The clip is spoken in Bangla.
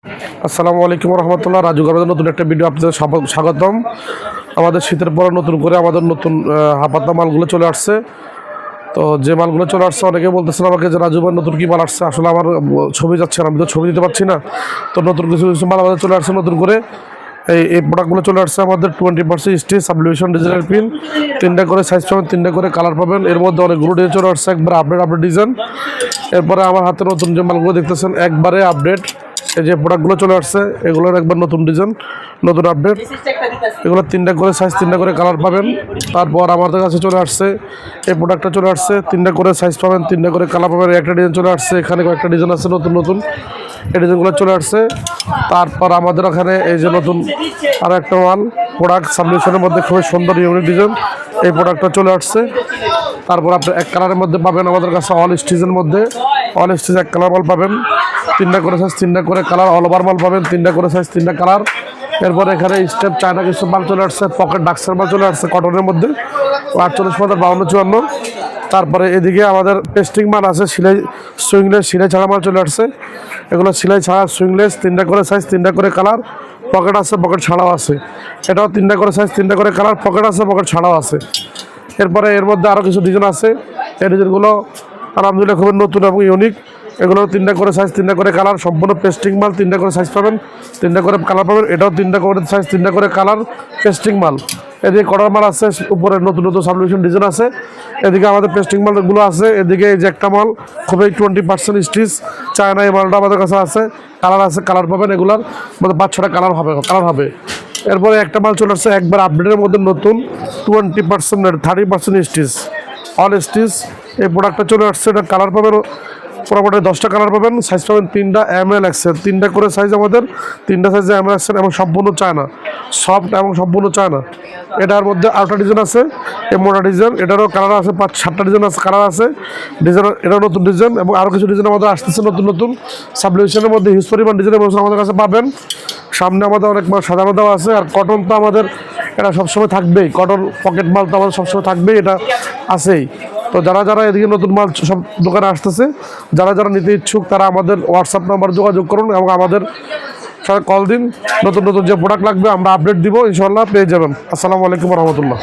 আসসালামু আলাইকুম রহমতুল্লাহ। রাজু গার্মেন্টসের নতুন একটা ভিডিও আপনাদের স্বাগতম। আমাদের শীতের পরে নতুন করে আমাদের নতুন হাপাতা মালগুলো চলে আসছে। তো যে মালগুলো চলে আসছে অনেকে বলতেছেন আমাকে যে রাজু ভাই নতুন কি মাল আসছে। আসলে আমার ছবি যাচ্ছে না, আমি তো ছবি দিতে পারছি না। তো নতুন কিছু কিছু মাল আমাদের চলে আসছে নতুন করে। এই প্রোডাক্টগুলো চলে আসছে আমাদের 20% স্টিচ সাবলিউশন ডিজাইনের পিন, 3টা করে সাইজ পাবেন, 3টা করে কালার পাবেন। এর মধ্যে অনেকগুলো ডিজাইন চলে আসছে, একবার আপডেট ডিজাইন। এরপরে আমার হাতে নতুন যে মালগুলো দেখতেছেন একবারে আপডেট। এই যে প্রোডাক্টগুলো চলে আসছে এগুলোর একবার নতুন ডিজাইন, নতুন আপডেট। এগুলো 3টা করে সাইজ, 3টা করে কালার পাবেন। তারপর আমাদের কাছে চলে আসছে এই প্রোডাক্টটা চলে আসছে, 3টা করে সাইজ পাবেন, 3টা করে কালার পাবেন। একটা ডিজাইন চলে আসছে, এখানে কয়েকটা ডিজাইন আছে নতুন নতুন, এই ডিজাইনগুলো চলে আসছে। তারপর আমাদের ওখানে এই যে নতুন আর একটা মাল প্রোডাক্ট সাবলিউশনের মধ্যে খুবই সুন্দর ইউনিক ডিজাইন, এই প্রোডাক্টটা চলে আসছে। তারপর আপনি এক কালারের মধ্যে পাবেন আমাদের কাছে অল স্টিচের মধ্যে, অল স্টিচ এক কালার মাল পাবেন, 3টা করে সাইজ, 3টা করে কালার, অল ওভার মাল পাবেন, 3টা করে সাইজ, 3টা কালার। এরপরে এখানে স্টেপ চায়না কিছু মাল চলে আসছে, পকেট ডাক্সের মাল চলে আসছে কটনের মধ্যে 48-52-54। তারপরে এদিকে আমাদের পেস্টিং মাল আছে, সুইংলেস সিলাই ছাড়া মাল চলে আসছে। এগুলো সিলাই ছাড়া সুইংলেস, 3টা করে সাইজ, 3টা করে কালার, পকেট আছে, পকেট ছাড়াও আছে। এটাও 3টা করে সাইজ, 3টা করে কালার, পকেট আছে, পকেট ছাড়াও আছে। এরপরে এর মধ্যে আরও কিছু ডিজাইন আছে, এই ডিজাইনগুলো আলহামদুলিল্লাহ খুবই নতুন এবং ইউনিক। এগুলো 3টা করে সাইজ, 3টা করে কালার, সম্পূর্ণ পেস্টিং মাল, 3টা করে সাইজ পাবেন, 3টা করে কালার পাবেন। এটাও 3টা করে সাইজ, 3টা করে কালার, পেস্টিং মাল। এদিকে কটার মাল আছে, উপরে নতুন নতুন সাবলিউশন ডিজাইন আছে। এদিকে আমাদের পেস্টিং মালগুলো আছে। এদিকে এই যে একটা মাল খুবই 20% স্টিচ চায়না, এই মালটা আমাদের কাছে আছে, কালার আছে, কালার পাবেন। এগুলার মধ্যে 5-6টা কালার হবে। এরপরে একটা মাল চলে আসছে একবার আপডেটের মধ্যে নতুন 20% 30% স্টিচ, অল স্টিচ। এই প্রোডাক্টটা চলে আসছে, এটা কালার পাবেন পুরোপুরি 10টা কালার পাবেন, সাইজ পাবেন 3টা ML এক্সেল, 3টা করে সাইজ আমাদের, 3টা সাইজে ML এক্সেল এবং সম্পূর্ণ চায়না, সফট এবং সম্পূর্ণ চায়না। এটার মধ্যে আরেকটা ডিজাইন আছে, এই মোটা ডিজাইন, এটারও কালার আছে, 5-7টা ডিজাইন আছে, কালার আছে। ডিজাইন এটাও নতুন ডিজাইন এবং আরও কিছু ডিজাইন আমাদের আসতেছে নতুন নতুন সাবলিউশনের মধ্যে। হিউজ পরিমাণ ডিজাইনের আমাদের কাছে পাবেন। সামনে আমাদের অনেক মাল সাজানো দেওয়া আছে। আর কটন তো আমাদের এটা সবসময় থাকবেই, কটন পকেট মাল তো আমাদের সবসময় থাকবেই, এটা আছেই। তো যারা যারা এদিকে নতুন মাল সব দোকানে আসতেছে, যারা যারা নিতে ইচ্ছুক তারা আমাদের হোয়াটসঅ্যাপ নাম্বার যোগাযোগ করুন এবং আমাদের সাথে কল দিন। নতুন নতুন যে প্রোডাক্ট লাগবে আমরা আপডেট দিব, ইনশাআল্লাহ পেয়ে যাবেন। আসসালামু আলাইকুম রহমতুল্লাহ।